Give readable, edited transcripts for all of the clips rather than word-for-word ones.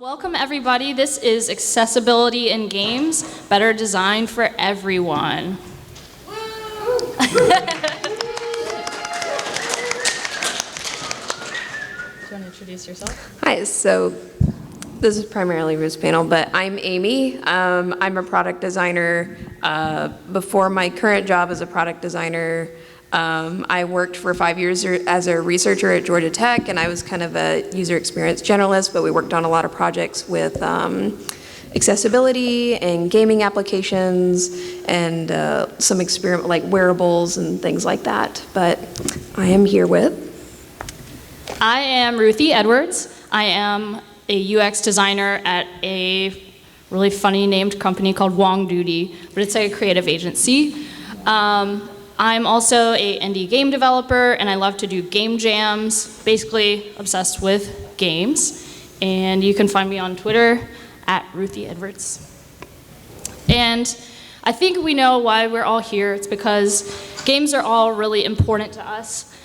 Welcome everybody. This is Accessibility in Games, better designed for everyone. Do you want to introduce yourself? Hi, so this is primarily Ruth's panel, but I'm Amy. I'm a product designer. Before my current job as a product designer, I worked for 5 years as a researcher at Georgia Tech, and I was kind of a user experience generalist, but we worked on a lot of projects with accessibility and gaming applications and some experiment like wearables and things like that. But I am here with... I am Ruthie Edwards. I am a UX designer at a really funny named company called Wong Duty, but it's a creative agency. I'm also a indie game developer, and I love to do game jams, basically obsessed with games. And you can find me on Twitter at Ruthie Edwards. And I think we know why we're all here. It's because games are all really important to us.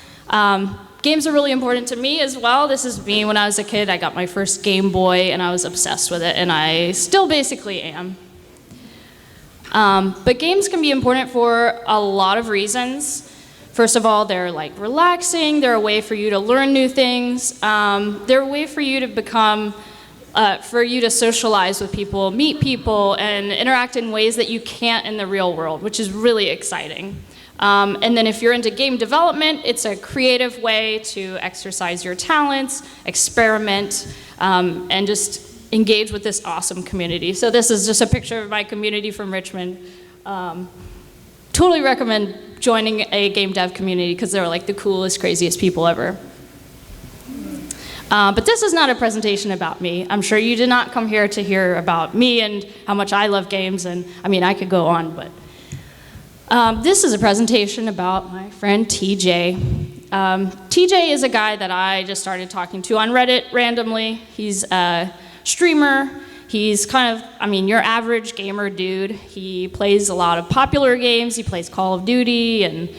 Games are really important to me as well. This is me when I was a kid. I got my first Game Boy, and I was obsessed with it, and I still basically am. But games can be important for a lot of reasons. First of all, they're like relaxing, they're a way for you to learn new things, they're a way for you to become, for you to socialize with people, meet people, and interact in ways that you can't in the real world, which is really exciting. And then if you're into game development, it's a creative way to exercise your talents, experiment, and just engage with this awesome community. So this is just a picture of my community from Richmond. Totally recommend joining a game dev community because they're like the coolest, craziest people ever. But this is not a presentation about me. I'm sure you did not come here to hear about me and how much I love games, and I mean, I could go on, but this is a presentation about my friend TJ. TJ is a guy that I just started talking to on Reddit randomly. He's a streamer. He's kind of, I mean, your average gamer dude. He plays a lot of popular games. He plays Call of Duty and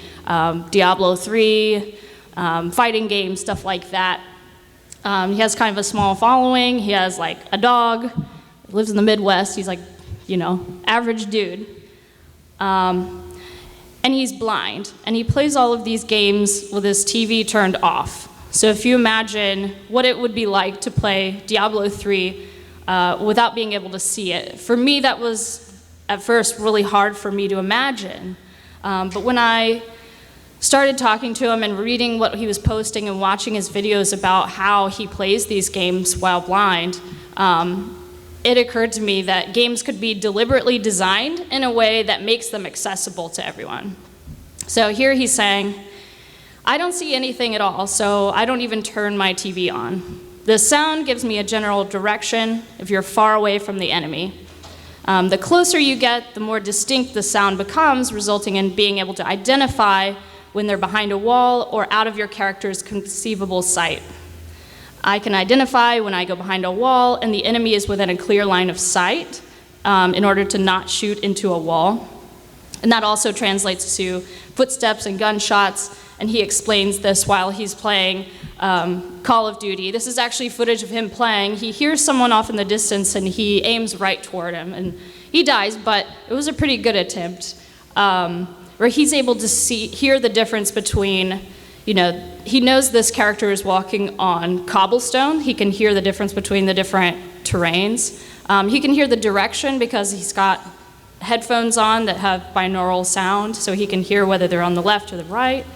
Diablo 3, fighting games, stuff like that. He has kind of a small following. He has like a dog, lives in the Midwest. He's like, you know, average dude. And he's blind, and he plays all of these games with his TV turned off. So if you imagine what it would be like to play Diablo 3 without being able to see it. For me, that was at first really hard for me to imagine. But when I started talking to him and reading what he was posting and watching his videos about how he plays these games while blind, it occurred to me that games could be deliberately designed in a way that makes them accessible to everyone. So here he's saying, I don't see anything at all, so I don't even turn my TV on. The sound gives me a general direction if you're far away from the enemy. The closer you get, the more distinct the sound becomes, resulting in being able to identify when they're behind a wall or out of your character's conceivable sight. I can identify when I go behind a wall and the enemy is within a clear line of sight in order to not shoot into a wall. And that also translates to footsteps and gunshots, and he explains this while he's playing Call of Duty. This is actually footage of him playing. He hears someone off in the distance and he aims right toward him, and he dies, but it was a pretty good attempt where he's able to hear the difference between, you know, he knows this character is walking on cobblestone. He can hear the difference between the different terrains. He can hear the direction because he's got headphones on that have binaural sound, so he can hear whether they're on the left or the right.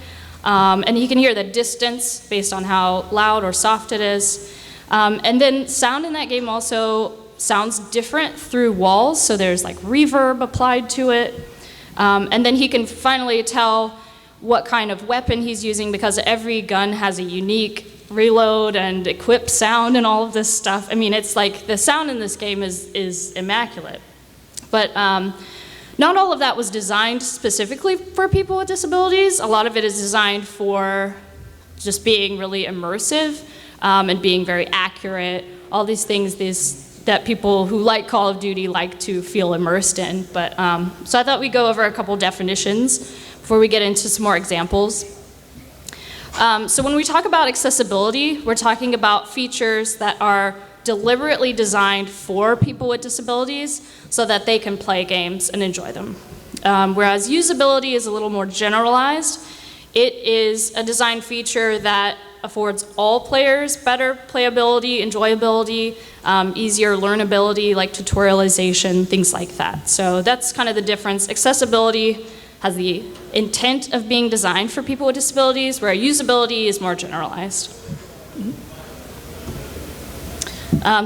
And he can hear the distance based on how loud or soft it is. And then sound in that game also sounds different through walls, so there's like reverb applied to it. And then he can finally tell what kind of weapon he's using because every gun has a unique reload and equip sound and all of this stuff. I mean, it's like the sound in this game is immaculate. But not all of that was designed specifically for people with disabilities. A lot of it is designed for just being really immersive and being very accurate. All these things that people who like Call of Duty like to feel immersed in. But so I thought we'd go over a couple definitions before we get into some more examples. So when we talk about accessibility, we're talking about features that are deliberately designed for people with disabilities so that they can play games and enjoy them. Whereas usability is a little more generalized. It is a design feature that affords all players better playability, enjoyability, easier learnability, like tutorialization, things like that. So that's kind of the difference. Accessibility has the intent of being designed for people with disabilities, where usability is more generalized.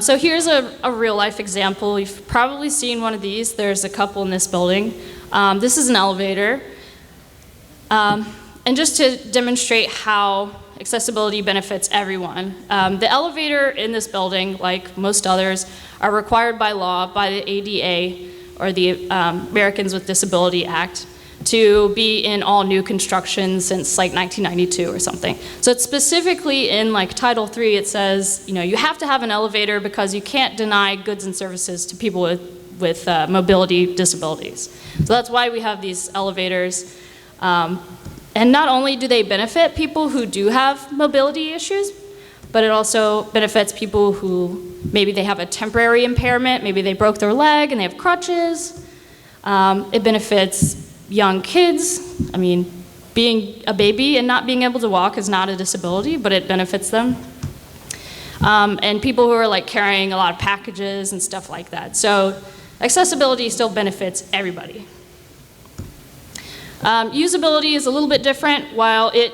So here's a real-life example. You've probably seen one of these. There's a couple in this building. This is an elevator. And just to demonstrate how accessibility benefits everyone, the elevator in this building, like most others, are required by law by the ADA, or the Americans with Disability Act, to be in all new construction since like 1992 or something. So it's specifically in like Title III, it says, you have to have an elevator because you can't deny goods and services to people with mobility disabilities. So that's why we have these elevators. And not only do they benefit people who do have mobility issues, but it also benefits people who maybe they have a temporary impairment, maybe they broke their leg and they have crutches. It benefits young kids. I mean, being a baby and not being able to walk is not a disability, but it benefits them. And people who are like carrying a lot of packages and stuff like that. So accessibility still benefits everybody. Usability is a little bit different. While it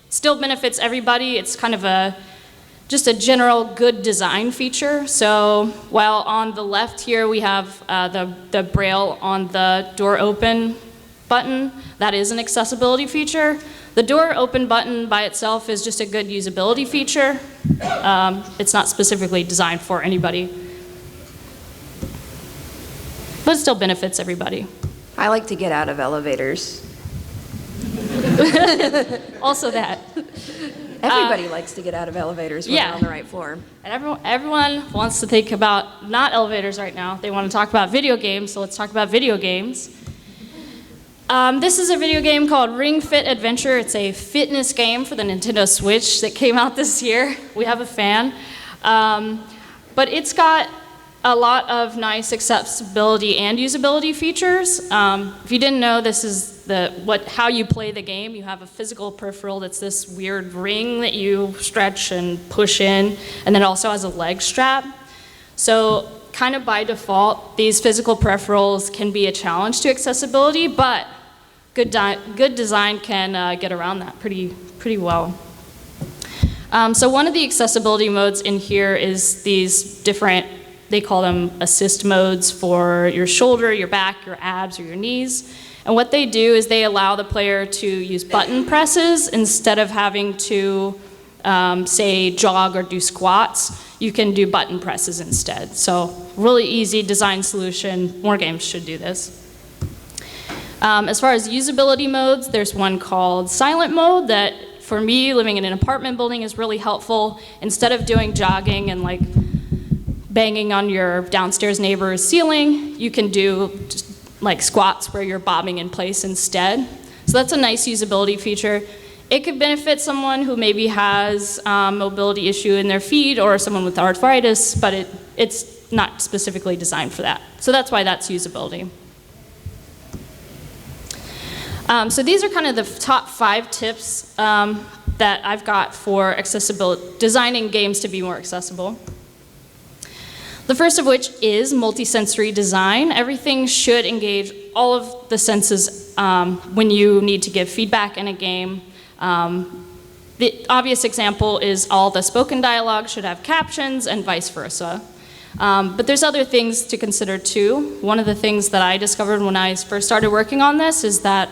still benefits everybody, it's kind of just a general good design feature. So while on the left here we have the braille on the door open button, that is an accessibility feature. The door open button by itself is just a good usability feature. It's not specifically designed for anybody, but it still benefits everybody. I like to get out of elevators. Also that. Everybody likes to get out of elevators when they're on the right floor. And everyone wants to think about not elevators right now. They want to talk about video games, so let's talk about video games. This is a video game called Ring Fit Adventure. It's a fitness game for the Nintendo Switch that came out this year. We have a fan. But it's got a lot of nice accessibility and usability features. If you didn't know, this is how you play the game. You have a physical peripheral that's this weird ring that you stretch and push in, and then it also has a leg strap. So kind of by default, these physical peripherals can be a challenge to accessibility, but good design can get around that pretty well. So one of the accessibility modes in here is these different, they call them assist modes for your shoulder, your back, your abs, or your knees. And what they do is they allow the player to use button presses instead of having to, say, jog or do squats. You can do button presses instead. So really easy design solution. More games should do this. As far as usability modes, there's one called silent mode that, for me, living in an apartment building is really helpful. Instead of doing jogging and like banging on your downstairs neighbor's ceiling, you can do just like squats where you're bobbing in place instead. So that's a nice usability feature. It could benefit someone who maybe has a mobility issue in their feet or someone with arthritis, but it's not specifically designed for that. So that's why that's usability. So these are kind of the top 5 tips that I've got for designing games to be more accessible. The first of which is multisensory design. Everything should engage all of the senses when you need to give feedback in a game. The obvious example is all the spoken dialogue should have captions and vice versa. But there's other things to consider too. One of the things that I discovered when I first started working on this is that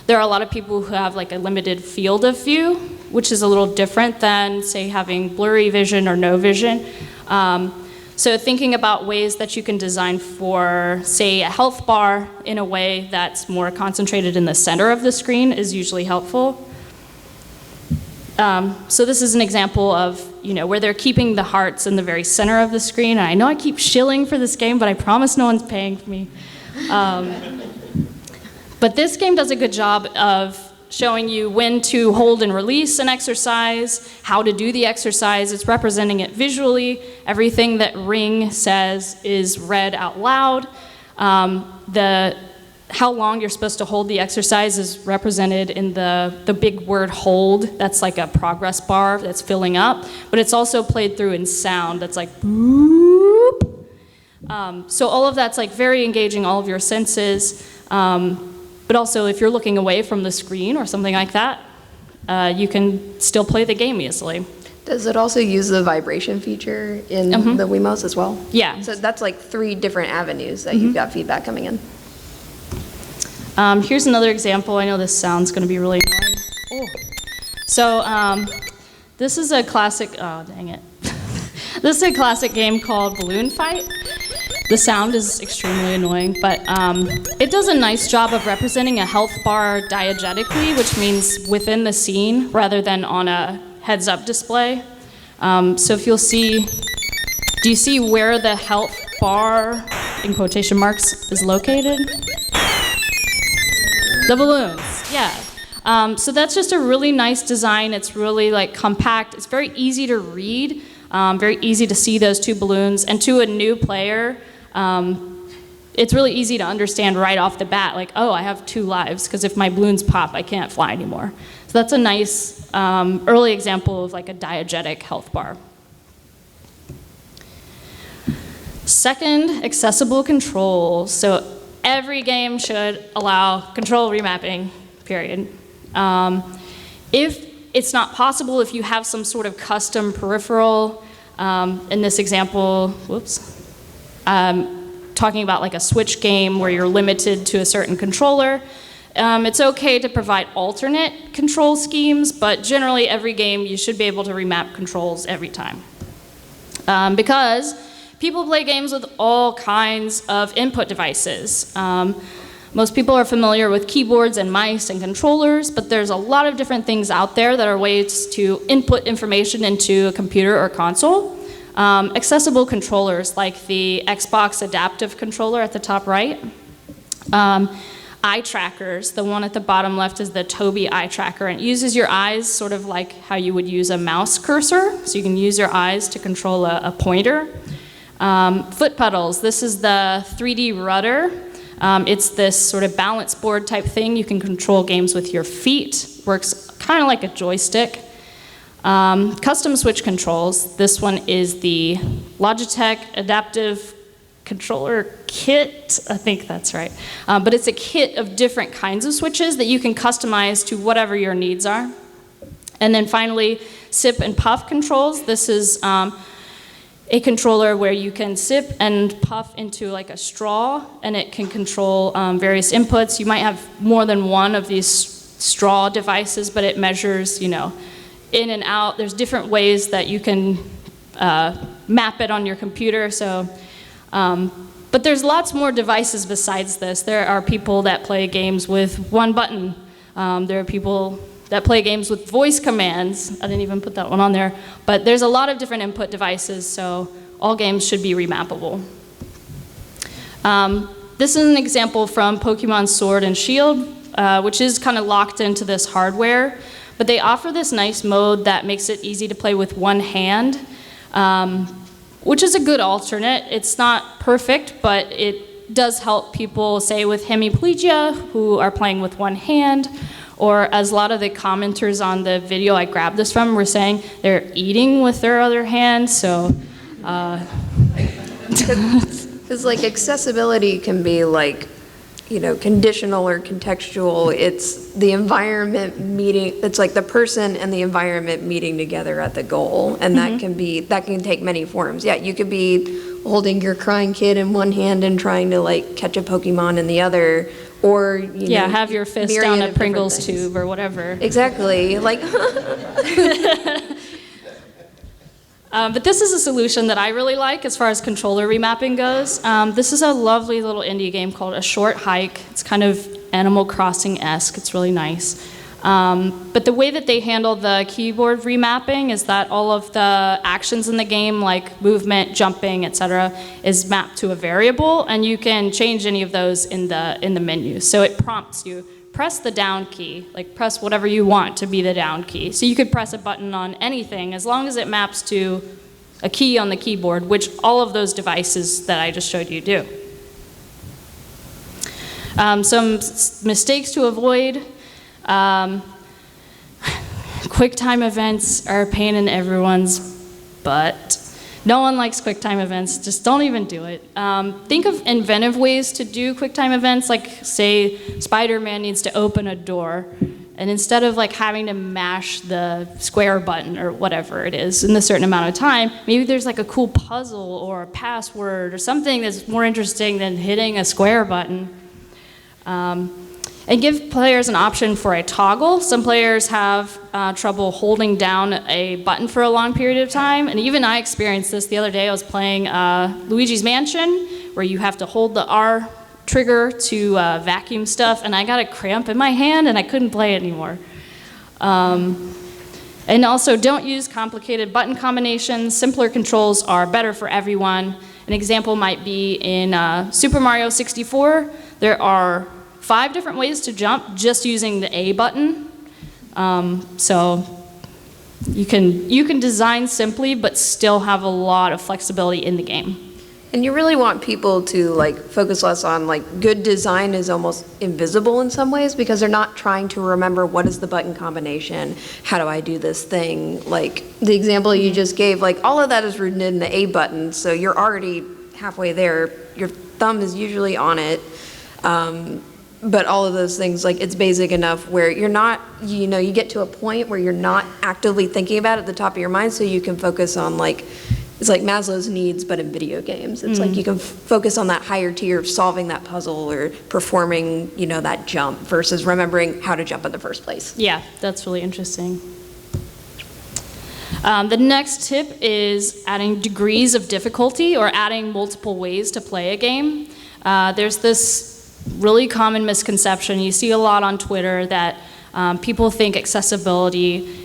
there are a lot of people who have like a limited field of view, which is a little different than, say, having blurry vision or no vision. So thinking about ways that you can design for, say, a health bar in a way that's more concentrated in the center of the screen is usually helpful. So this is an example of, where they're keeping the hearts in the very center of the screen. And I know I keep shilling for this game, but I promise no one's paying for me. But this game does a good job of showing you when to hold and release an exercise, how to do the exercise. It's representing it visually. Everything that ring says is read out loud. How long you're supposed to hold the exercise is represented in the big word hold. That's like a progress bar that's filling up, but it's also played through in sound. That's like boop. So all of that's like very engaging all of your senses. But also, if you're looking away from the screen or something like that, you can still play the game easily. Does it also use the vibration feature in the Wiimotes as well? Yeah. So that's like 3 different avenues that you've got feedback coming in. Here's another example. I know this sound's going to be really annoying. Oh. So this is a classic, oh, dang it. This is a classic game called Balloon Fight. The sound is extremely annoying, but it does a nice job of representing a health bar diegetically, which means within the scene rather than on a heads-up display. So if you'll see, do you see where the health bar, in quotation marks, is located? The balloons, yeah. So that's just a really nice design. It's really like compact. It's very easy to read, very easy to see those 2 balloons. And to a new player, it's really easy to understand right off the bat, like, oh, I have 2 lives, because if my balloons pop, I can't fly anymore. So that's a nice early example of like a diegetic health bar. Second, accessible controls. So every game should allow control remapping, period. If it's not possible, if you have some sort of custom peripheral, in this example, talking about like a Switch game where you're limited to a certain controller, it's okay to provide alternate control schemes, but generally every game you should be able to remap controls every time. Because people play games with all kinds of input devices. Most people are familiar with keyboards and mice and controllers, but there's a lot of different things out there that are ways to input information into a computer or console. Accessible controllers like the Xbox adaptive controller at the top right. Eye trackers, the one at the bottom left is the Tobii eye tracker, and it uses your eyes sort of like how you would use a mouse cursor, so you can use your eyes to control a pointer. Foot pedals, this is the 3D rudder. It's this sort of balance board type thing. You can control games with your feet. Works kind of like a joystick. Custom switch controls. This one is the Logitech Adaptive Controller Kit. I think that's right. But it's a kit of different kinds of switches that you can customize to whatever your needs are. And then finally, sip and puff controls. This is a controller where you can sip and puff into like a straw, and it can control various inputs. You might have more than one of these straw devices, but it measures, you know, in and out. There's different ways that you can map it on your computer. So, but there's lots more devices besides this. There are people that play games with one button. There are people that play games with voice commands. I didn't even put that one on there. But there's a lot of different input devices, so all games should be remappable. This is an example from Pokemon Sword and Shield, which is kind of locked into this hardware. But they offer this nice mode that makes it easy to play with one hand, which is a good alternate. It's not perfect, but it does help people, say, with hemiplegia, who are playing with one hand, or as a lot of the commenters on the video I grabbed this from were saying, they're eating with their other hand, so. Because like accessibility can be like, you know, conditional or contextual. It's the environment meeting, it's like the person and the environment meeting together at the goal. And that can take many forms. Yeah, you could be holding your crying kid in one hand and trying to like catch a Pokemon in the other, or you know, have your fist down a Pringles tube or whatever. Exactly, like. But this is a solution that I really like as far as controller remapping goes. This is a lovely little indie game called A Short Hike. It's kind of Animal Crossing-esque. It's really nice. But the way that they handle the keyboard remapping is that all of the actions in the game, like movement, jumping, etc., is mapped to a variable, and you can change any of those in the menu. So it prompts you, press the down key, like press whatever you want to be the down key. So you could press a button on anything as long as it maps to a key on the keyboard, which all of those devices that I just showed you do. Some mistakes to avoid. QuickTime events are a pain in everyone's butt. No one likes QuickTime events, just don't even do it. Think of inventive ways to do QuickTime events, like say Spider-Man needs to open a door, and instead of like having to mash the square button or whatever it is in a certain amount of time, maybe there's like a cool puzzle or a password or something that's more interesting than hitting a square button. And give players an option for a toggle. Some players have trouble holding down a button for a long period of time, and even I experienced this the other day. I was playing Luigi's Mansion, where you have to hold the R trigger to vacuum stuff, and I got a cramp in my hand and I couldn't play it anymore. And also, don't use complicated button combinations. Simpler controls are better for everyone. An example might be in Super Mario 64. There are 5 different ways to jump just using the A button. So you can design simply but still have a lot of flexibility in the game. And you really want people to like focus less on like good design is almost invisible in some ways because they're not trying to remember what is the button combination, how do I do this thing. Like the example you just gave, like all of that is rooted in the A button, so you're already halfway there. Your thumb is usually on it. But all of those things, like it's basic enough where you're not, you know, you get to a point where you're not actively thinking about it at the top of your mind, so you can focus on like, it's like Maslow's needs, but in video games. It's like you can focus on that higher tier of solving that puzzle or performing, you know, that jump versus remembering how to jump in the first place. Yeah, that's really interesting. The next tip is adding degrees of difficulty or adding multiple ways to play a game. There's this really common misconception you see a lot on Twitter that people think accessibility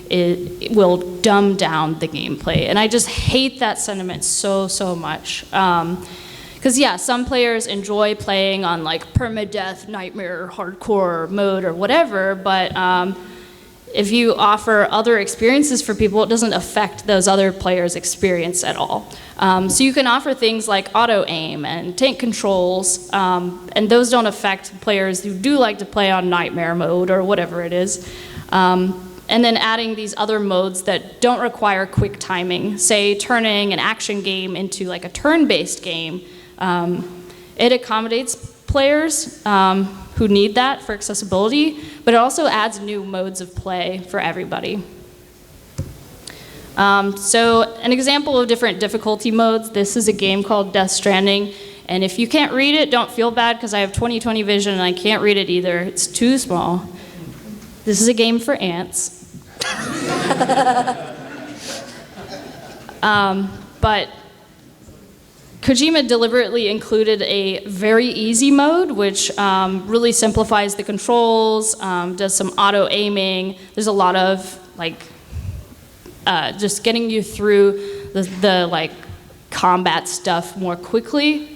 will dumb down the gameplay, and I just hate that sentiment so much. Because yeah, some players enjoy playing on like permadeath, nightmare, hardcore mode or whatever, but if you offer other experiences for people, it doesn't affect those other players' experience at all. So you can offer things like auto-aim and tank controls, and those don't affect players who do like to play on nightmare mode or whatever it is. And then adding these other modes that don't require quick timing, say turning an action game into like a turn-based game. It accommodates players who need that for accessibility, but it also adds new modes of play for everybody. So an example of different difficulty modes, this is a game called Death Stranding, and if you can't read it, don't feel bad because I have 20/20 vision and I can't read it either. It's too small. This is a game for ants. But Kojima deliberately included a very easy mode, which really simplifies the controls, does some auto-aiming. There's a lot of like just getting you through the like combat stuff more quickly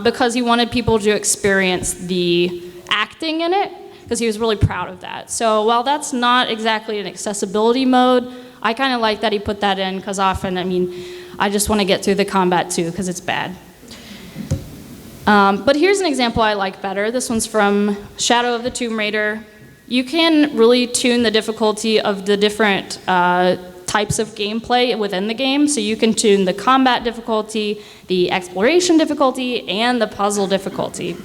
because he wanted people to experience the acting in it because he was really proud of that. So while that's not exactly an accessibility mode, I kind of like that he put that in because often, I mean, I just want to get through the combat too because it's bad. But here's an example I like better. This one's from Shadow of the Tomb Raider. You can really tune the difficulty of the different types of gameplay within the game. So you can tune the combat difficulty, the exploration difficulty, and the puzzle difficulty.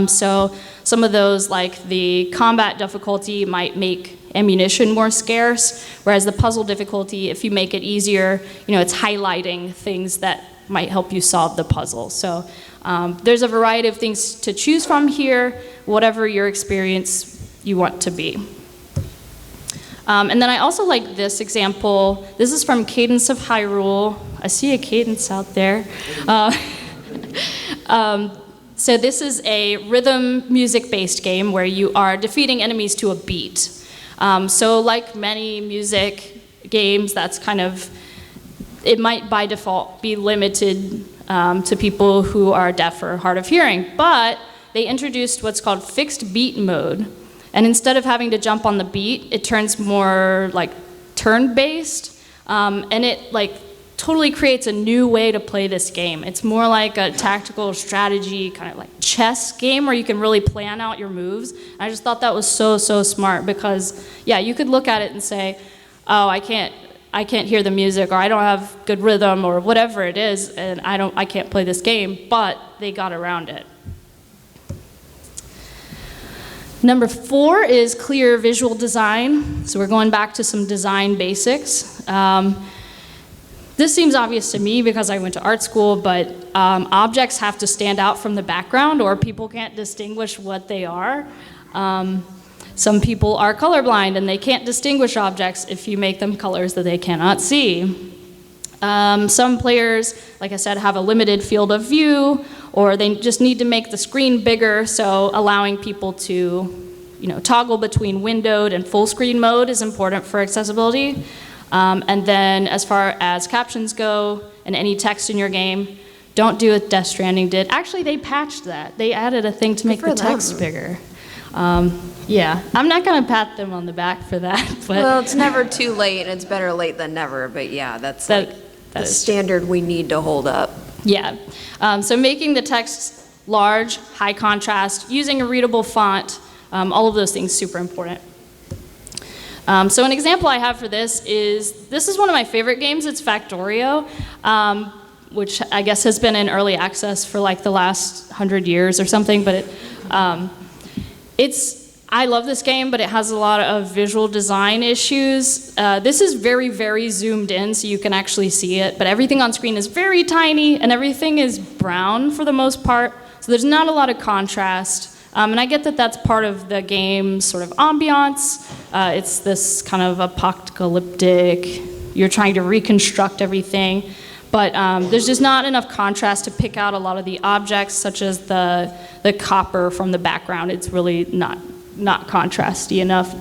So some of those, like the combat difficulty, might make ammunition more scarce, whereas the puzzle difficulty, if you make it easier, you know, it's highlighting things that might help you solve the puzzle. So there's a variety of things to choose from here, whatever your experience you want to be. And then I also like this example. This is from Cadence of Hyrule. I see a Cadence out there. So this is a rhythm music-based game where you are defeating enemies to a beat. So like many music games, that's kind of, it might by default be limited to people who are deaf or hard of hearing, but they introduced what's called fixed beat mode. And instead of having to jump on the beat, it turns more like turn-based, and it like totally creates a new way to play this game. It's more like a tactical strategy, kind of like chess game where you can really plan out your moves. And I just thought that was so smart because, yeah, you could look at it and say, oh, I can't hear the music, or I don't have good rhythm, or whatever it is, and I can't play this game, but they got around it. Number 4 is clear visual design. So we're going back to some design basics. This seems obvious to me because I went to art school, but objects have to stand out from the background or people can't distinguish what they are. Some people are colorblind and they can't distinguish objects if you make them colors that they cannot see. Some players, like I said, have a limited field of view, or they just need to make the screen bigger, so allowing people to, toggle between windowed and full screen mode is important for accessibility. And then as far as captions go and any text in your game, don't do what Death Stranding did. Actually, they patched that. They added a thing to make the text bigger. Yeah, I'm not going to pat them on the back for that. But well, it's never too late, and it's better late than never. But yeah, that's the standard we need to hold up. Yeah, so making the text large, high contrast, using a readable font, all of those things super important. So an example I have for this is one of my favorite games. It's Factorio, which I guess has been in early access for like the last 100 years or something. But I love this game, but it has a lot of visual design issues. This is very zoomed in, so you can actually see it. But everything on screen is very tiny, and everything is brown for the most part. So there's not a lot of contrast. And I get that that's part of the game's sort of ambiance. It's this kind of apocalyptic, you're trying to reconstruct everything. But there's just not enough contrast to pick out a lot of the objects, such as the copper from the background. It's really not contrasty enough.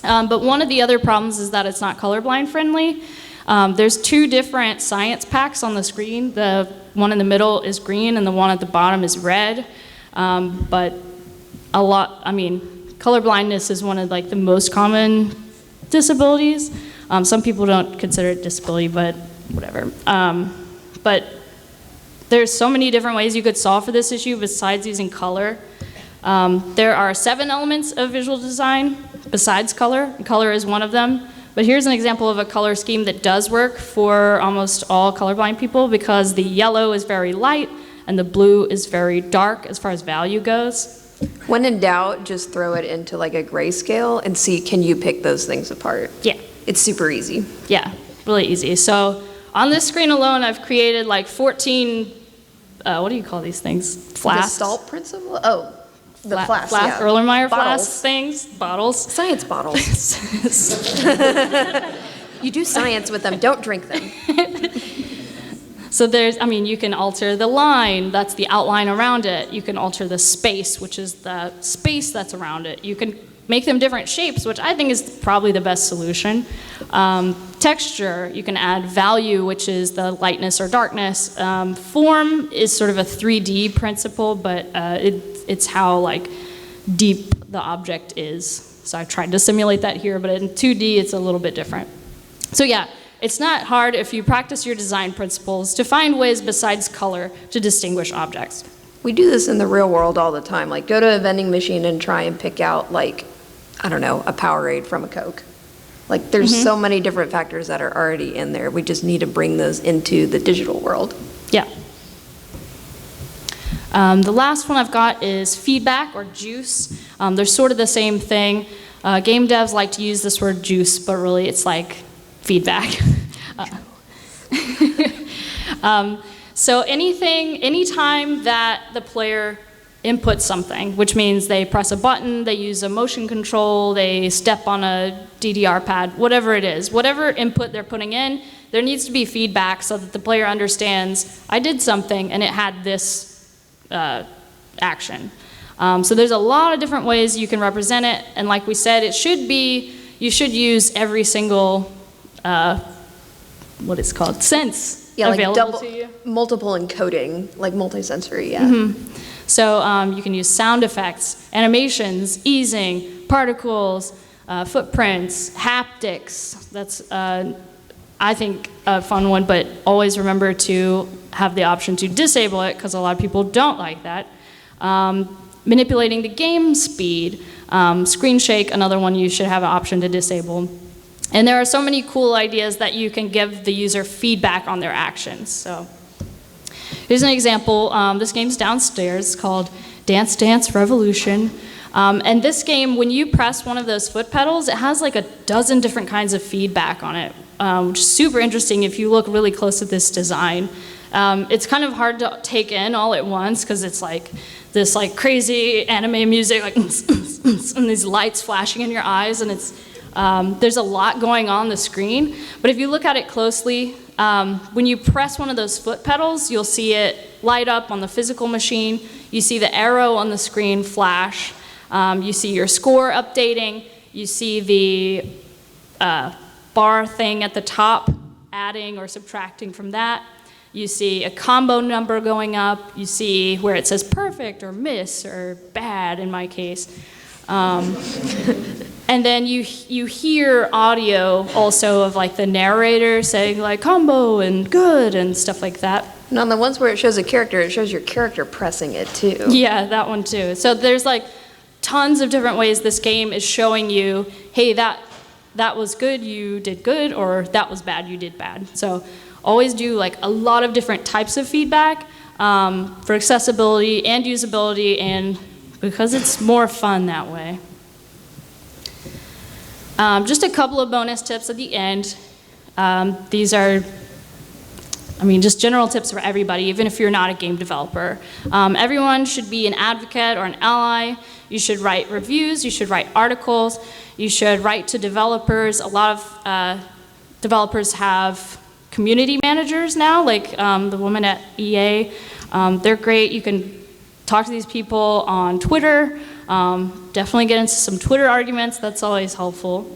But one of the other problems is that it's not colorblind friendly. There's 2 different science packs on the screen. The one in the middle is green and the one at the bottom is red. But colorblindness is one of like the most common disabilities. Some people don't consider it disability, but whatever. But there's so many different ways you could solve for this issue besides using color. There are 7 elements of visual design besides color, and color is one of them. But here's an example of a color scheme that does work for almost all colorblind people, because the yellow is very light and the blue is very dark as far as value goes. When in doubt, just throw it into like a grayscale and see, can you pick those things apart? Yeah. It's super easy. Yeah, really easy. So on this screen alone, I've created like 14, what do you call these things? Flasks? The Gestalt principle? Oh, the flasks, yeah. Erlenmeyer Bottles. flask things, bottles. Science bottles. You do science with them, don't drink them. So you can alter the line, that's the outline around it. You can alter the space, which is the space that's around it. You can make them different shapes, which I think is probably the best solution. Texture, you can add value, which is the lightness or darkness. Form is sort of a 3D principle, but it's how like deep the object is. So I tried to simulate that here, but in 2D it's a little bit different. So yeah, it's not hard if you practice your design principles to find ways besides color to distinguish objects. We do this in the real world all the time. Like, go to a vending machine and try and pick out, like, I don't know, a Powerade from a Coke. Like, there's so many different factors that are already in there. We just need to bring those into the digital world. Yeah. The last one I've got is feedback or juice. They're sort of the same thing. Game devs like to use this word juice, but really it's like feedback. So anytime that the player inputs something, which means they press a button, they use a motion control, they step on a DDR pad, whatever it is, whatever input they're putting in, there needs to be feedback so that the player understands, I did something and it had this action. So there's a lot of different ways you can represent it, and like we said, you should use every single what is called sense available to you. Multiple encoding, like multisensory, yeah. So you can use sound effects, animations, easing, particles, footprints, haptics. That's, I think, a fun one, but always remember to have the option to disable it because a lot of people don't like that. Manipulating the game speed, screen shake, another one you should have an option to disable. And there are so many cool ideas that you can give the user feedback on their actions. So here's an example. This game's downstairs called Dance Dance Revolution. And this game, when you press one of those foot pedals, it has like a dozen different kinds of feedback on it, which is super interesting if you look really close at this design. It's kind of hard to take in all at once because it's like this like crazy anime music, like and these lights flashing in your eyes, and it's there's a lot going on the screen. But if you look at it closely, when you press one of those foot pedals, you'll see it light up on the physical machine. You see the arrow on the screen flash. You see your score updating. You see the bar thing at the top, adding or subtracting from that. You see a combo number going up. You see where it says perfect or miss or bad in my case. And then you hear audio also of like the narrator saying like combo and good and stuff like that. And on the ones where it shows a character, it shows your character pressing it too. Yeah, that one too. So there's like tons of different ways this game is showing you, hey, that was good, you did good, or that was bad, you did bad. So always do like a lot of different types of feedback for accessibility and usability, and because it's more fun that way. Just a couple of bonus tips at the end. These are, I mean, just general tips for everybody, even if you're not a game developer. Everyone should be an advocate or an ally. You should write reviews, you should write articles, you should write to developers. A lot of developers have community managers now, like the woman at EA. They're great. You can talk to these people on Twitter. Definitely get into some Twitter arguments. That's always helpful.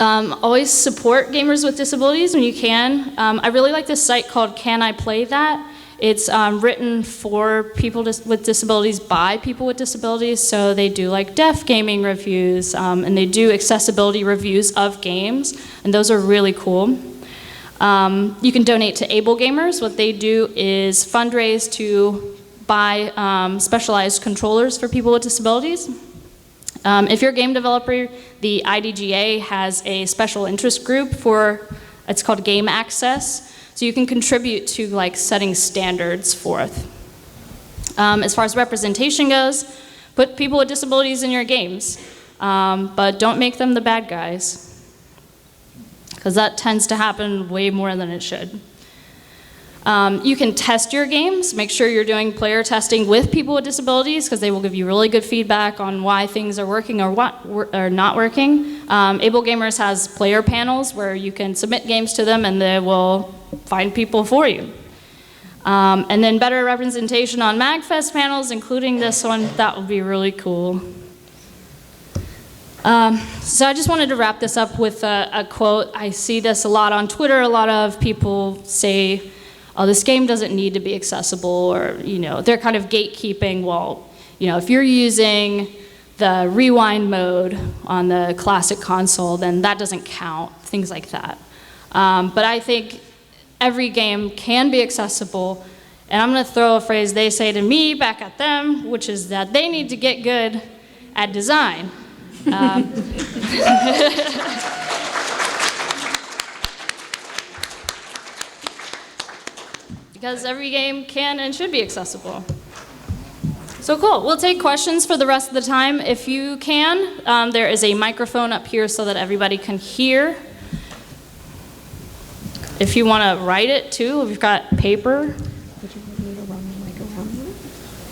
Always support gamers with disabilities when you can. I really like this site called Can I Play That? It's written for people with disabilities by people with disabilities, so they do like deaf gaming reviews, and they do accessibility reviews of games, and those are really cool. You can donate to Able Gamers. What they do is fundraise to buy specialized controllers for people with disabilities. If you're a game developer, the IDGA has a special interest group for, it's called Game Access, so you can contribute to like setting standards forth. As far as representation goes, put people with disabilities in your games, but don't make them the bad guys, because that tends to happen way more than it should. You can test your games. Make sure you're doing player testing with people with disabilities, because they will give you really good feedback on why things are working or what are not working. Able Gamers has player panels where you can submit games to them and they will find people for you. And then better representation on MAGFest panels, including this one. That would be really cool. So I just wanted to wrap this up with a quote. I see this a lot on Twitter. A lot of people say, oh, this game doesn't need to be accessible, or, you know, they're kind of gatekeeping. Well, you know, if you're using the rewind mode on the classic console, then that doesn't count, things like that. But I think every game can be accessible, and I'm gonna throw a phrase they say to me back at them, which is that they need to get good at design. Because every game can and should be accessible. So cool, we'll take questions for the rest of the time. If you can, there is a microphone up here so that everybody can hear. If you want to write it too, we've got paper. Would you want me to run the mic around?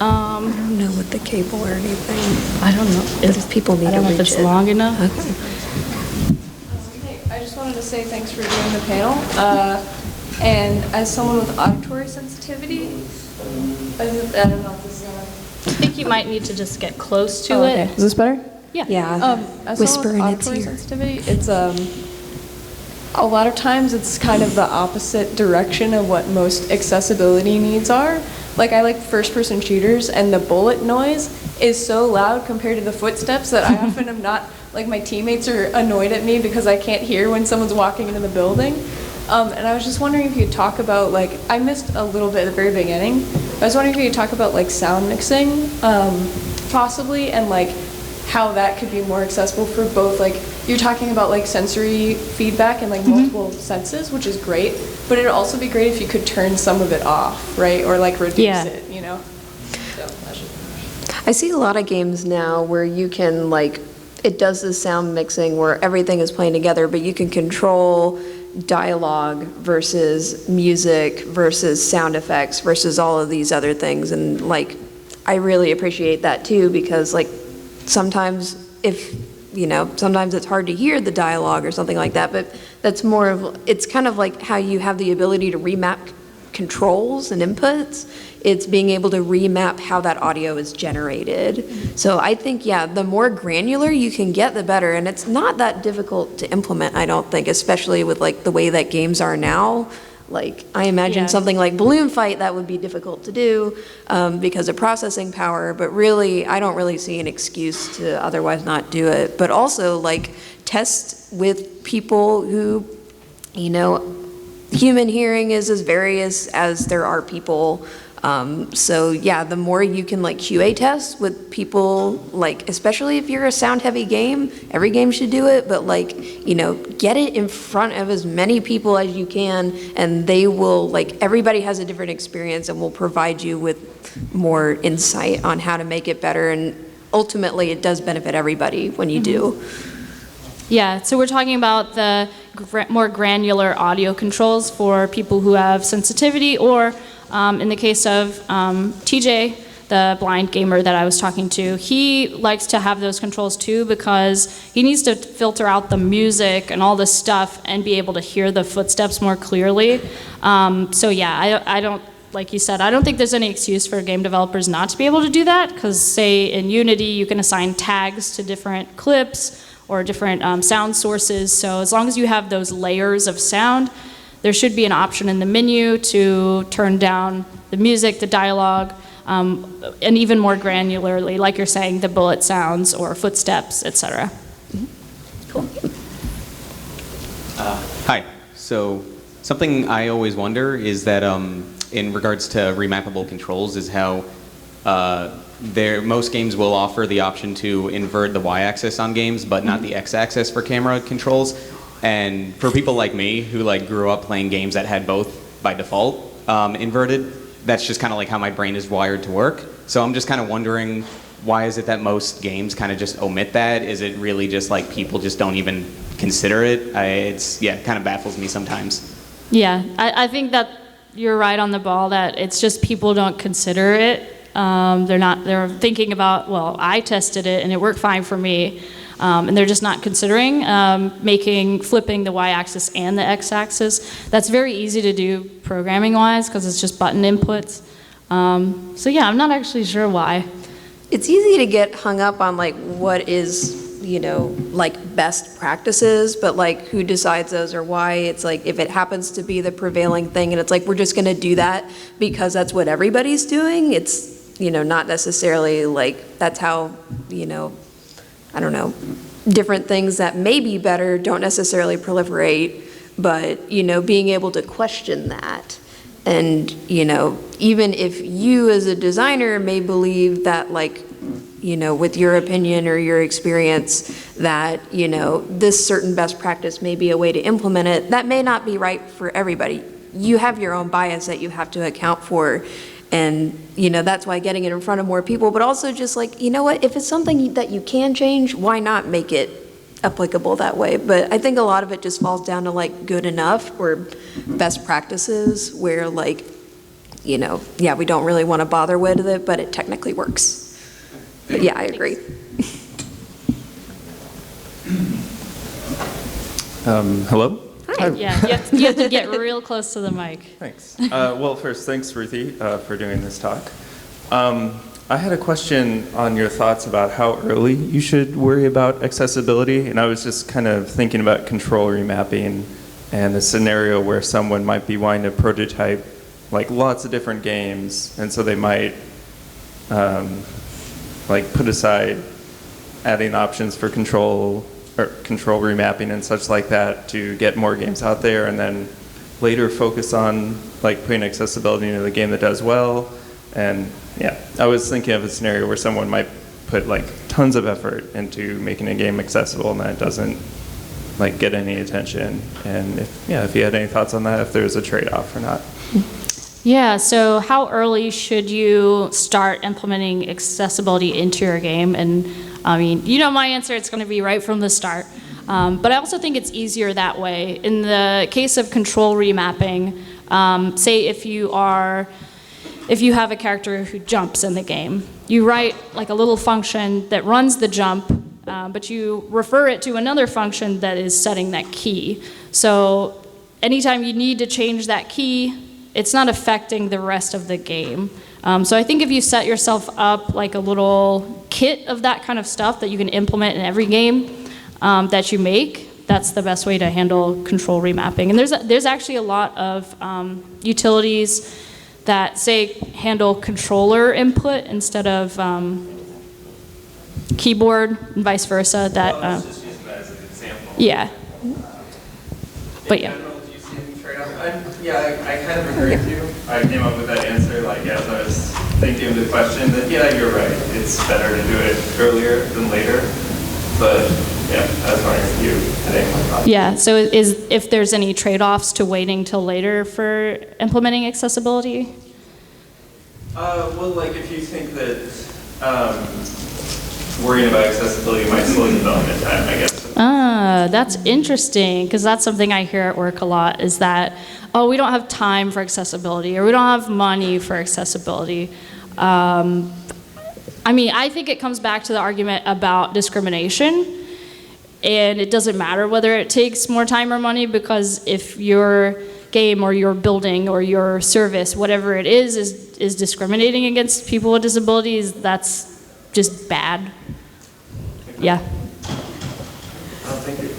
I don't know with the cable or anything. I don't know. If people need I don't know if it's long enough. Okay. Hey, I just wanted to say thanks for doing the panel. And as someone with auditory sensitivity, I don't know if this is I think you might need to just get close to okay. it. Is this better? Yeah. Yeah. As Whisper someone in with its auditory ear. sensitivity, it's a lot of times it's kind of the opposite direction of what most accessibility needs are. like I like first-person shooters, and the bullet noise is so loud compared to the footsteps that I often am not, like my teammates are annoyed at me because I can't hear when someone's walking into the building. And I was just wondering if you could talk about, like, I missed a little bit at the very beginning. I was wondering if you could talk about, like, sound mixing, possibly, and, like, how that could be more accessible for both, like, you're talking about, like, sensory feedback and, like, multiple senses, which is great, but it'd also be great if you could turn some of it off, right? Or, like, reduce it, you know? So, that's just... I see a lot of games now where you can, like, it does the sound mixing where everything is playing together, but you can control dialogue versus music versus sound effects versus all of these other things. And like, I really appreciate that too, because like sometimes sometimes it's hard to hear the dialogue or something like that, but that's more of, it's kind of like how you have the ability to remap controls and inputs. It's being able to remap how that audio is generated. So I think, yeah, the more granular you can get, the better. And it's not that difficult to implement, I don't think, especially with like the way that games are now. Like, I imagine something like Balloon Fight, that would be difficult to do because of processing power, but really, I don't really see an excuse to otherwise not do it. But also, like, test with people who, human hearing is as various as there are people. So yeah, the more you can like QA test with people, like, especially if you're a sound heavy game, every game should do it, but like, get it in front of as many people as you can, and they will, like, everybody has a different experience and will provide you with more insight on how to make it better. And ultimately it does benefit everybody when you do. Yeah, so we're talking about the more granular audio controls for people who have sensitivity, or in the case of TJ, the blind gamer that I was talking to, he likes to have those controls too because he needs to filter out the music and all this stuff and be able to hear the footsteps more clearly. So yeah, I don't, like you said, I don't think there's any excuse for game developers not to be able to do that, because say in Unity you can assign tags to different clips or different sound sources. So as long as you have those layers of sound, there should be an option in the menu to turn down the music, the dialogue, and even more granularly, like you're saying, the bullet sounds or footsteps, etc. Cool. Hi. So something I always wonder is that in regards to remappable controls is how most games will offer the option to invert the y-axis on games, but not the x-axis for camera controls. And for people like me who like grew up playing games that had both by default inverted, that's just kind of like how my brain is wired to work. So I'm just kind of wondering, why is it that most games kind of just omit that? Is it really just like people just don't even consider it? It kind of baffles me sometimes. Yeah, I think that you're right on the ball, that it's just people don't consider it. They're thinking about, well, I tested it and it worked fine for me. And they're just not considering flipping the y-axis and the x-axis. That's very easy to do programming-wise because it's just button inputs. So yeah, I'm not actually sure why. It's easy to get hung up on like what is, like best practices, but like who decides those or why. It's like if it happens to be the prevailing thing and it's like we're just gonna do that because that's what everybody's doing, it's, not necessarily like that's how, I don't know, different things that may be better don't necessarily proliferate, but, being able to question that. And, even if you as a designer may believe that, like, with your opinion or your experience that, this certain best practice may be a way to implement it, that may not be right for everybody. You have your own bias that you have to account for. And, that's why getting it in front of more people, but also just like, what, if it's something that you can change, why not make it applicable that way? But I think a lot of it just falls down to like good enough or best practices where like, yeah, we don't really want to bother with it, but it technically works. But yeah, I agree. Hello? Hi. Yeah, you have to get real close to the mic. Thanks. Well, first, thanks, Ruthie, for doing this talk. I had a question on your thoughts about how early you should worry about accessibility, and I was just kind of thinking about control remapping and a scenario where someone might be wanting to prototype like lots of different games, and so they might like put aside adding options for control or control remapping and such like that to get more games out there, and then later focus on like putting accessibility into the game that does well. And yeah, I was thinking of a scenario where someone might put like tons of effort into making a game accessible and then it doesn't like get any attention. And if you had any thoughts on that, if there's a trade-off or not. Yeah, so how early should you start implementing accessibility into your game? And I mean, you know my answer, it's going to be right from the start. But I also think it's easier that way. In the case of control remapping, say if you have a character who jumps in the game, you write like a little function that runs the jump, but you refer it to another function that is setting that key. So anytime you need to change that key, it's not affecting the rest of the game. So I think if you set yourself up like a little kit of that kind of stuff that you can implement in every game that you make, that's the best way to handle control remapping. And there's actually a lot of utilities that say handle controller input instead of keyboard and vice versa. That I was just using that as an example. yeah, but yeah. Yeah, I kind of agree with you. I came up with that answer like as I was thinking of the question that yeah, you're right. It's better to do it earlier than later. But yeah, I was wondering if you had any more thoughts. Yeah, so if there's any trade-offs to waiting till later for implementing accessibility? Well, like if you think that worrying about accessibility might slow development time, I guess. Ah, that's interesting, because that's something I hear at work a lot, is that, oh, we don't have time for accessibility, or we don't have money for accessibility. I mean, I think it comes back to the argument about discrimination, and it doesn't matter whether it takes more time or money, because if your game or your building or your service, whatever it is discriminating against people with disabilities, that's just bad. Yeah. Thank you.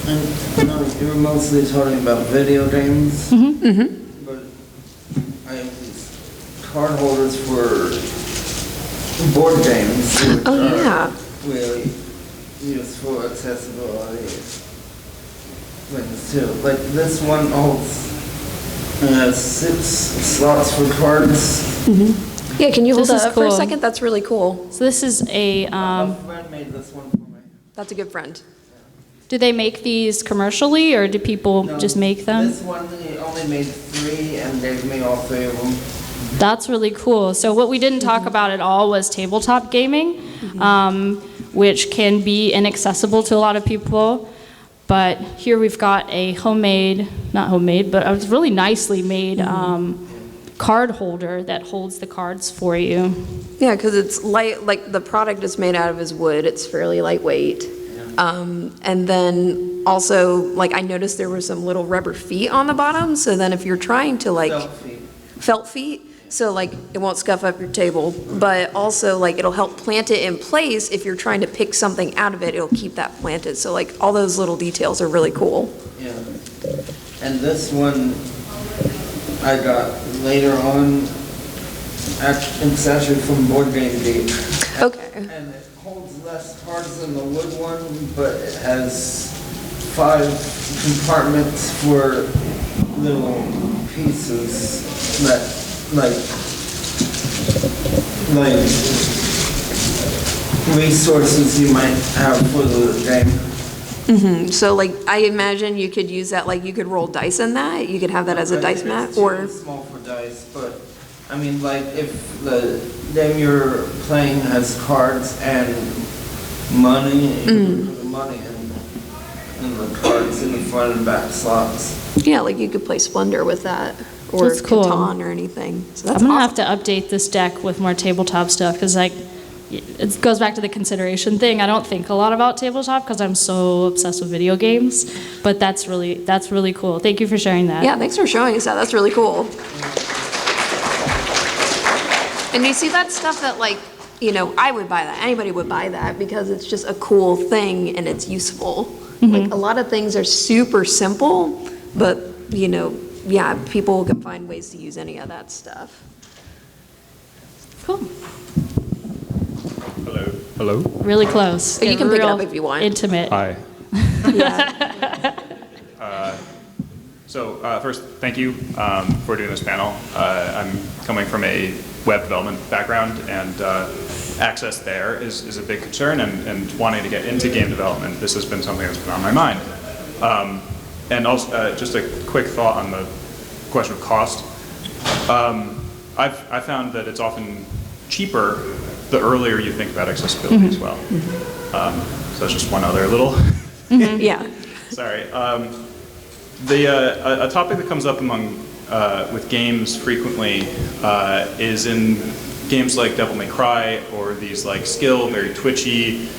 And you know, you were mostly talking about video games, but I have these card holders for board games, which are really useful accessibility things too. Like this one holds 6 slots for cards. Yeah, can you hold This is that up for a cool. second? That's really cool. So this is a, A friend made this one for me. That's a good friend. do they make these commercially, or do people No, just make them? This one, he only made 3 and gave me all 3 of them. That's really cool. So what we didn't talk about at all was tabletop gaming, which can be inaccessible to a lot of people. But here we've got a homemade, not homemade, but a really nicely made card holder that holds the cards for you. Yeah, because it's light, like the product is made out of his wood. It's fairly lightweight. And then also, like I noticed there were some little rubber feet on the bottom. So then if you're trying to like felt feet, so like it won't scuff up your table, but also like it'll help plant it in place. If you're trying to pick something out of it, it'll keep that planted. So like all those little details are really cool. Yeah. And this one I got later on. It's actually from Board Game Geek. Okay. And it holds less cards than the wood one, but it has 5 compartments for little pieces that like resources you might have for the game. So like I imagine you could use that, like you could roll dice in that. You could have that as a dice mat, It's or too small for dice, but I mean, like if the game you're playing has cards and money, you can put the money in the cards in the front and back slots. yeah, like you could play Splendor with that, or That's cool. Catan or anything. So I'm that's gonna awesome. have to update this deck with more tabletop stuff, because like it goes back to the consideration thing. I don't think a lot about tabletop because I'm so obsessed with video games, but that's really cool. Thank you for sharing that. Yeah, thanks for showing us that. That's really cool. And you see that stuff that like, you know, I would buy that. Anybody would buy that because it's just a cool thing and it's useful. Like a lot of things are super simple, but yeah, people can find ways to use any of that stuff. Cool. Hello. Hello. Really close. You Get can pick it real up if you want. Intimate. Hi. Yeah. So first, thank you for doing this panel. I'm coming from a web development background, and access there is a big concern, and wanting to get into game development, this has been something that's been on my mind. And also, just a quick thought on the question of cost. I've found that it's often cheaper the earlier you think about accessibility as well. So that's just one other little. Yeah. Sorry. A topic that comes up with games frequently is in games like Devil May Cry, or these like skill, very twitchy,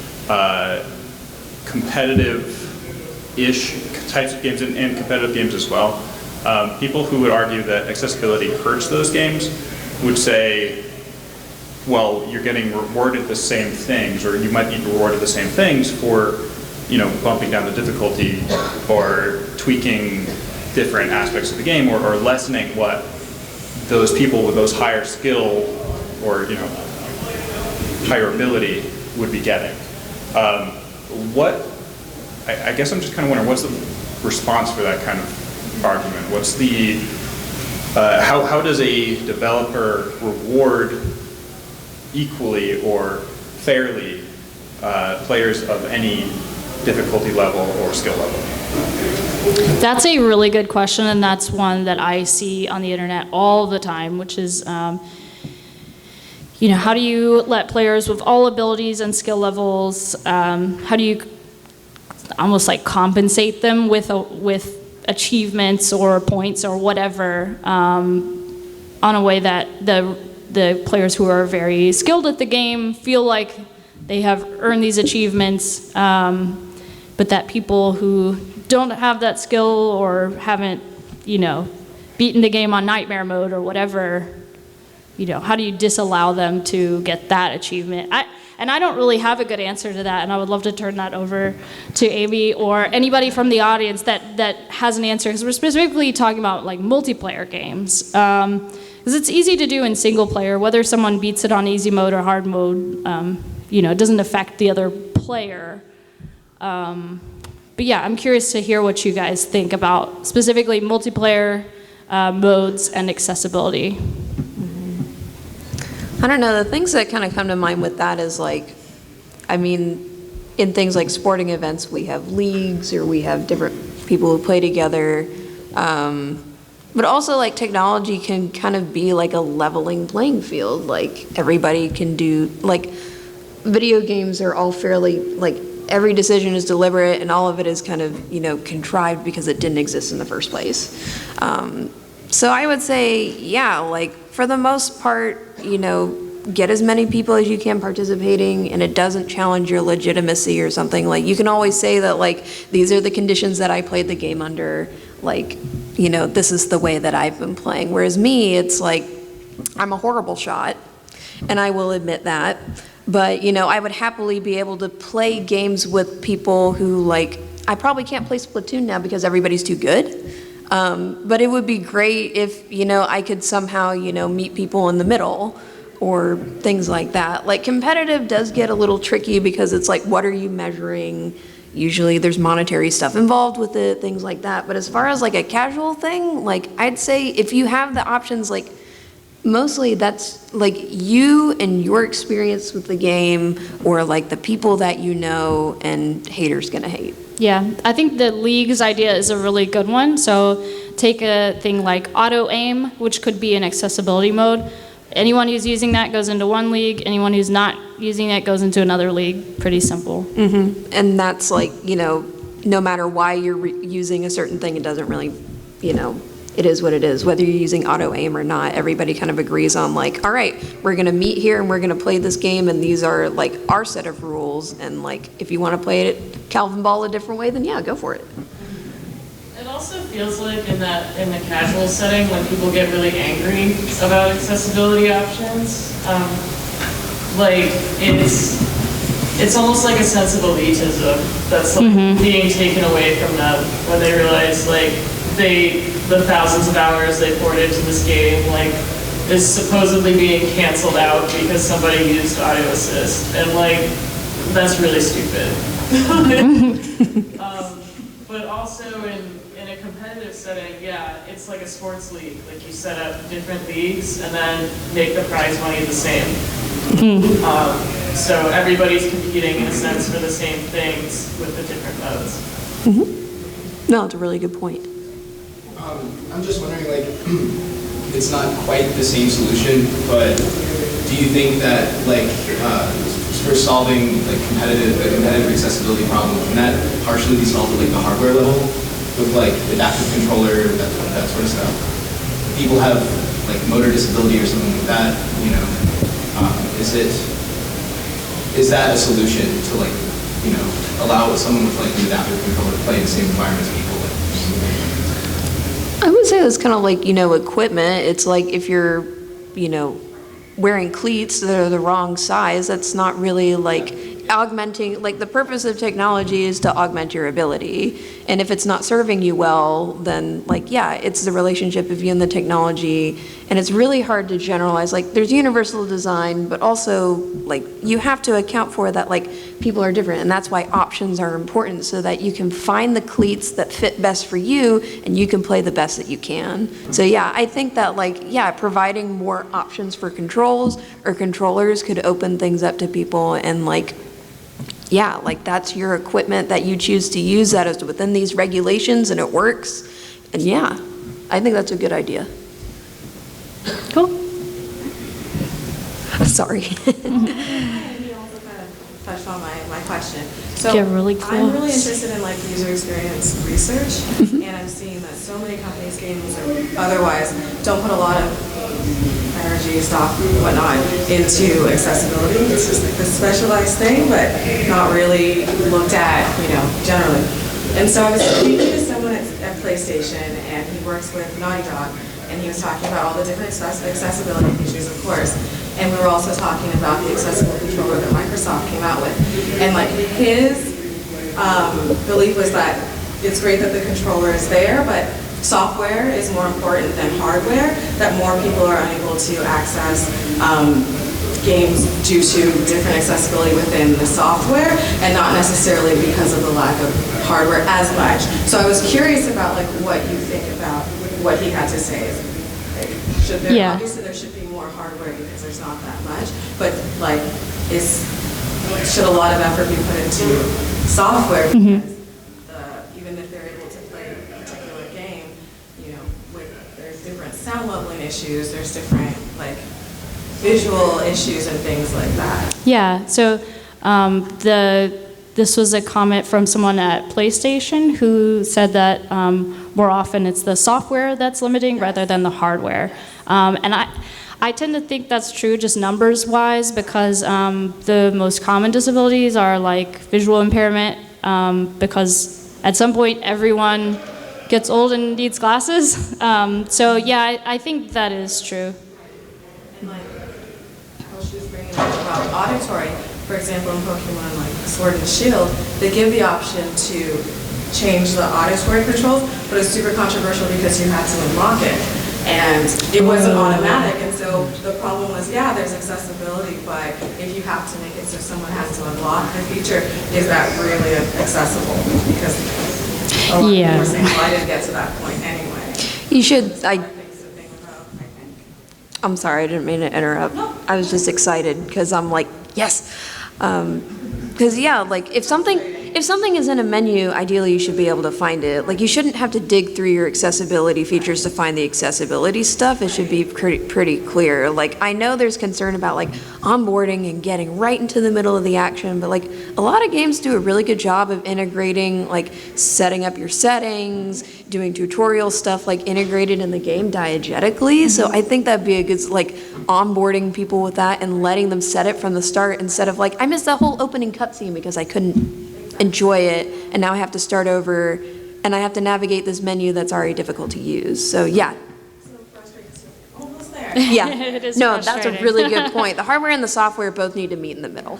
competitive-ish types of games, and competitive games as well. People who would argue that accessibility hurts those games would say, well, you're getting rewarded the same things, or you might be rewarded the same things for, bumping down the difficulty or tweaking different aspects of the game, or lessening what those people with those higher skill or higher ability would be getting. I guess I'm just kind of wondering, what's the response for that kind of argument? What's the how does a developer reward equally or fairly players of any difficulty level or skill level? That's a really good question, and that's one that I see on the internet all the time, which is, how do you let players with all abilities and skill levels, how do you almost like compensate them with achievements or points or whatever, on a way that the players who are very skilled at the game feel like they have earned these achievements, but that people who don't have that skill or haven't, beaten the game on nightmare mode or whatever, how do you disallow them to get that achievement? I don't really have a good answer to that, and I would love to turn that over to Amy or anybody from the audience that has an answer, because we're specifically talking about like multiplayer games. Because it's easy to do in single player, whether someone beats it on easy mode or hard mode, it doesn't affect the other player. But yeah, I'm curious to hear what you guys think about specifically multiplayer modes and accessibility. I don't know, the things that kind of come to mind with that is in things like sporting events, we have leagues, or we have different people who play together. But also, like, technology can kind of be like a leveling playing field. Like, everybody can do, like, video games are all fairly, like, every decision is deliberate, and all of it is kind of, contrived because it didn't exist in the first place. So I would say, yeah, like, for the most part, get as many people as you can participating, and it doesn't challenge your legitimacy or something. Like, you can always say that, like, these are the conditions that I played the game under, like, this is the way that I've been playing. Whereas me, it's like, I'm a horrible shot, and I will admit that. But, I would happily be able to play games with people who, like, I probably can't play Splatoon now because everybody's too good. But it would be great if, I could somehow, meet people in the middle or things like that. Like, competitive does get a little tricky because it's like, what are you measuring? Usually there's monetary stuff involved with it, things like that. But as far as like a casual thing, like, I'd say if you have the options, like, mostly that's like you and your experience with the game, or like the people that and haters gonna hate. Yeah, I think the league's idea is a really good one. So take a thing like auto aim, which could be an accessibility mode. Anyone who's using that goes into one league. Anyone who's not using it goes into another league. Pretty simple. Mm-hmm. And that's like, no matter why you're using a certain thing, it doesn't really, it is what it is. Whether you're using auto aim or not, everybody kind of agrees on like, all right, we're gonna meet here and we're gonna play this game, and these are like our set of rules. And like, if you want to play it Calvin Ball a different way, then yeah, go for it. It also feels like in the casual setting, when people get really angry about accessibility options, like it's almost like a sense of elitism that's like being taken away from them when they realize like the thousands of hours they poured into this game, like, is supposedly being canceled out because somebody used audio assist, and like, that's really stupid. But also in a competitive setting, yeah, it's like a sports league. Like you set up different leagues and then make the prize money the same. So everybody's competing in a sense for the same things with the different modes. No, it's a really good point. I'm just wondering, like, it's not quite the same solution, but do you think that, like, for solving like competitive accessibility problem, can that partially be solved at like the hardware level with like adaptive controller, that sort of stuff? People have like motor disability or something like that, you know. Is that a solution to like, you know, allow someone with like an adaptive controller to play in the same environment as people? I would say it's kind of like, you know, equipment. It's like if you're, you know, wearing cleats that are the wrong size, that's not really like augmenting, like the purpose of technology is to augment your ability. And if it's not serving you well, then like, yeah, it's the relationship of you and the technology. And it's really hard to generalize. Like there's universal design, but also like you have to account for that like people are different. And that's why options are important so that you can find the cleats that fit best for you and you can play the best that you can. So yeah, I think that like, yeah, providing more options for controls or controllers could open things up to people and like, yeah, like that's your equipment that you choose to use that is within these regulations and it works. And yeah, I think that's a good idea. Cool. Sorry. He also kind of touched on my question. So Get really close. I'm really interested in like user experience research, and I'm seeing that so many companies, games or otherwise, don't put a lot of energy, stock, whatnot, into accessibility. It's just like this specialized thing, but not really looked at, you know, generally. And so I was speaking to someone at PlayStation, and he works with Naughty Dog, and he was talking about all the different accessibility features, of course. And we were also talking about the accessible controller that Microsoft came out with. And like his belief was that it's great that the controller is there, but software is more important than hardware, that more people are unable to access games due to different accessibility within the software and not necessarily because of the lack of hardware as much. So I was curious about like what you think about what he had to say. Like, should there, obviously there should be more hardware because there's not that much, but like should a lot of effort be put into software because even if they're able to play a particular game, you know, there's different sound leveling issues, there's different like visual issues and things like that. Yeah, so this was a comment from someone at PlayStation who said that more often it's the software that's limiting rather than the hardware. And I tend to think that's true just numbers-wise because the most common disabilities are like visual impairment because at some point everyone gets old and needs glasses. So yeah, I think that is true. And like, she was bringing up about auditory, for example, in Pokemon like Sword and Shield, they give the option to change the auditory controls, but it's super controversial because you had to unlock it. And it wasn't automatic, and so the problem was, yeah, there's accessibility, but if you have to make it so someone has to unlock the feature, is that really accessible? Because a lot of people were saying, well, I didn't get to that point anyway. You should, I'm sorry, I didn't mean to interrupt. I was just excited because I'm like, yes. Because yeah, like if something is in a menu, ideally you should be able to find it. Like you shouldn't have to dig through your accessibility features to find the accessibility stuff. It should be pretty clear. Like I know there's concern about like onboarding and getting right into the middle of the action, but like a lot of games do a really good job of integrating, like setting up your settings, doing tutorial stuff like integrated in the game diegetically. So I think that'd be a good like onboarding people with that and letting them set it from the start instead of like, I missed that whole opening cutscene because I couldn't enjoy it and now I have to start over and I have to navigate this menu that's already difficult to use. So yeah. So frustrating. Almost there. Yeah. It is no, that's a frustrating. really good point. The hardware and the software both need to meet in the middle.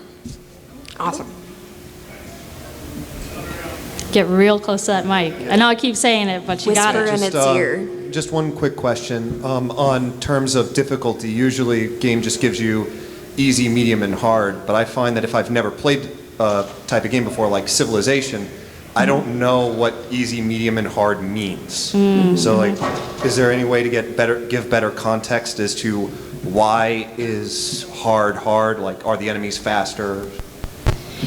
Awesome. Get real close to that mic. I know I keep saying it, but you got Whisper it. in its ear. Just one quick question. On terms of difficulty, usually a game just gives you easy, medium, and hard, but I find that if I've never played a type of game before, like Civilization, I don't know what easy, medium, and hard means. So, like, is there any way to give better context as to why is hard? Like, are the enemies faster?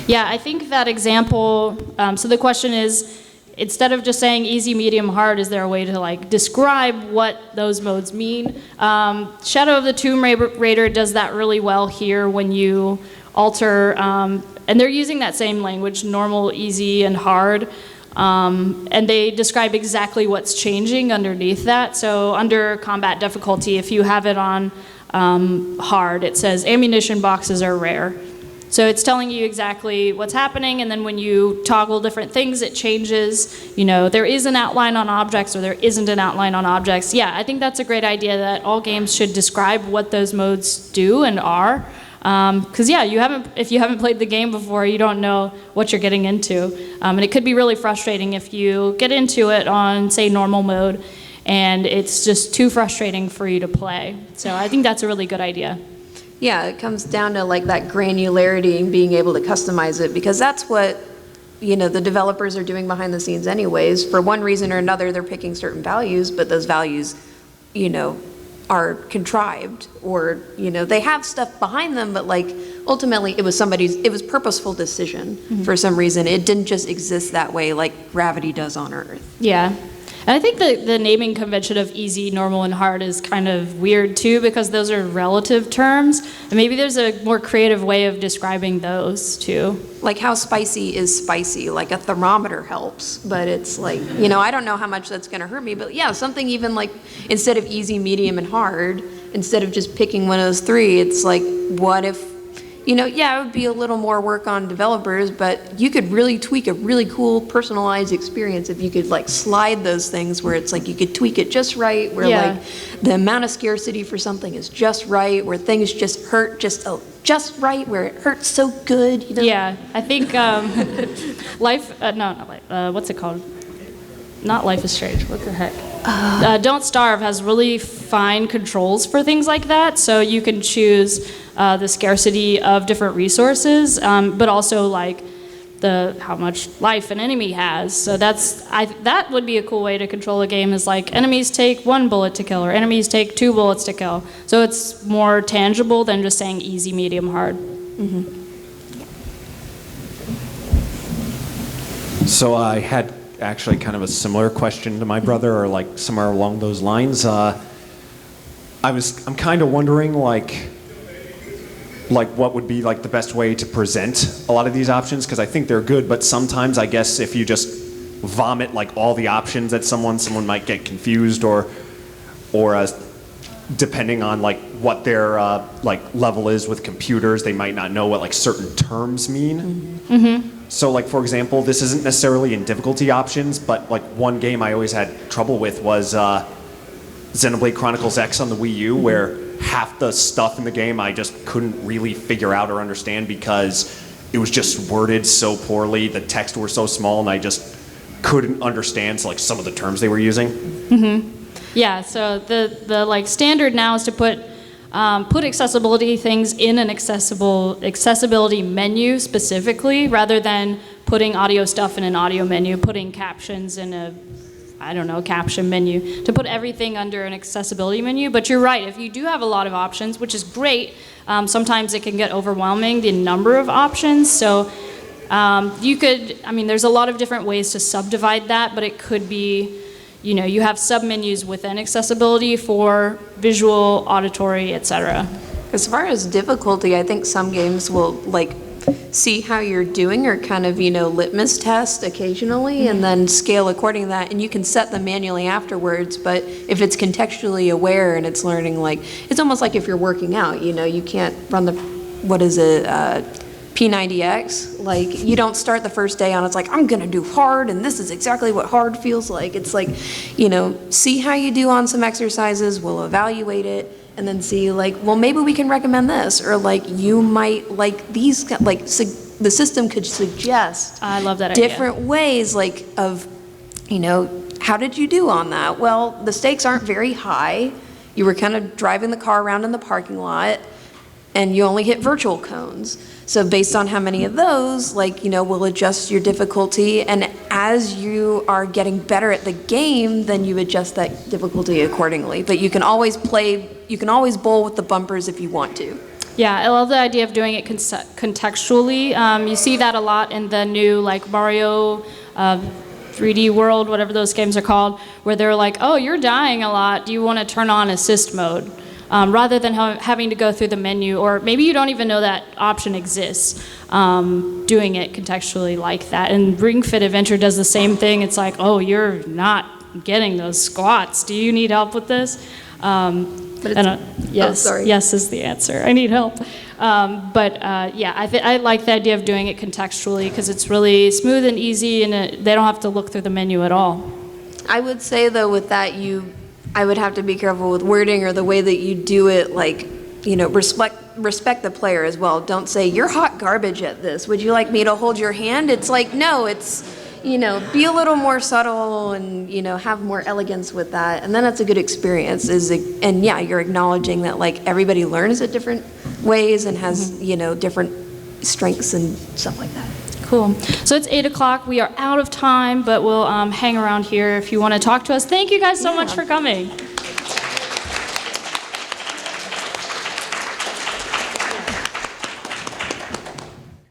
Yeah, I think that example, so the question is, instead of just saying easy, medium, hard, is there a way to like describe what those modes mean? Shadow of the Tomb Raider does that really well here when you alter, and they're using that same language, normal, easy, and hard. And they describe exactly what's changing underneath that. So under combat difficulty, if you have it on hard, it says ammunition boxes are rare. So it's telling you exactly what's happening, and then when you toggle different things, it changes. You know, there is an outline on objects or there isn't an outline on objects. Yeah, I think that's a great idea that all games should describe what those modes do and are. Because yeah, if you haven't played the game before, you don't know what you're getting into. And it could be really frustrating if you get into it on, say, normal mode, and it's just too frustrating for you to play. So I think that's a really good idea. Yeah, it comes down to like that granularity and being able to customize it, because that's what, you know, the developers are doing behind the scenes anyways. For one reason or another, they're picking certain values, but those values, you know, are contrived, or, you know, they have stuff behind them, but like ultimately it was purposeful decision for some reason. It didn't just exist that way like gravity does on Earth. Yeah. And I think the naming convention of easy, normal, and hard is kind of weird too, because those are relative terms. And maybe there's a more creative way of describing those too. Like how spicy is spicy, like a thermometer helps, but it's like, you know, I don't know how much that's gonna hurt me, but yeah, something even like, instead of easy, medium, and hard, instead of just picking one of those three, it's like, what if, you know, yeah, it would be a little more work on developers, but you could really tweak a really cool personalized experience if you could like slide those things where it's like you could tweak it just right, where like the amount of scarcity for something is just right, where things just hurt just right, where it hurts so good. You know? Yeah, I think what's it called? Not Life is Strange, what the heck? Don't Starve has really fine controls for things like that, so you can choose the scarcity of different resources, but also like how much life an enemy has. So that would be a cool way to control a game, is like enemies take 1 bullet to kill, or enemies take 2 bullets to kill. So it's more tangible than just saying easy, medium, hard. So I had actually kind of a similar question to my brother, or like somewhere along those lines. I'm kind of wondering like what would be like the best way to present a lot of these options, because I think they're good, but sometimes I guess if you just vomit like all the options at someone might get confused, or depending on like what their like level is with computers, they might not know what like certain terms mean. So like, for example, this isn't necessarily in difficulty options, but like one game I always had trouble with was Xenoblade Chronicles X on the Wii U, where half the stuff in the game I just couldn't really figure out or understand because it was just worded so poorly, the text were so small, and I just couldn't understand like some of the terms they were using. Yeah, so the like standard now is to put accessibility things in an accessibility menu specifically, rather than putting audio stuff in an audio menu, putting captions in a, I don't know, caption menu, to put everything under an accessibility menu. But you're right, if you do have a lot of options, which is great, sometimes it can get overwhelming, the number of options. So you could, I mean, there's a lot of different ways to subdivide that, but it could be, you know, you have sub-menus within accessibility for visual, auditory, etc. As far as difficulty, I think some games will like see how you're doing, or kind of, you know, litmus test occasionally, and then scale according to that, and you can set them manually afterwards. But if it's contextually aware and it's learning, like, it's almost like if you're working out, you know, you can't run the, what is it, P90X, like you don't start the first day on, it's like, I'm gonna do hard and this is exactly what hard feels like. It's like, you know, see how you do on some exercises, we'll evaluate it, and then see like, well, maybe we can recommend this, or like you might like these, like the system could suggest I love that idea. different ways, like of, how did you do on that? Well, the stakes aren't very high. You were kind of driving the car around in the parking lot, and you only hit virtual cones. So based on how many of those, we'll adjust your difficulty, and as you are getting better at the game, then you adjust that difficulty accordingly. But you can always bowl with the bumpers if you want to. Yeah, I love the idea of doing it contextually. You see that a lot in the new Mario 3D World, whatever those games are called, where they're like, oh, you're dying a lot. Do you want to turn on assist mode? Rather than having to go through the menu, or maybe you don't even know that option exists, doing it contextually like that. And Ring Fit Adventure does the same thing. It's like, oh, you're not getting those squats. Do you need help with this? Yes, sorry. yes is the answer. I need help. I like the idea of doing it contextually because it's really smooth and easy, and they don't have to look through the menu at all. I would say, though, with that, I would have to be careful with wording or the way that you do it, respect the player as well. Don't say, you're hot garbage at this. Would you like me to hold your hand? It's like, no, it's, be a little more subtle and, have more elegance with that. And then that's a good experience. You're acknowledging that, everybody learns at different ways and has, different strengths and stuff like that. Cool. So it's 8 o'clock. We are out of time, but we'll hang around here if you want to talk to us. Thank you guys so much for coming.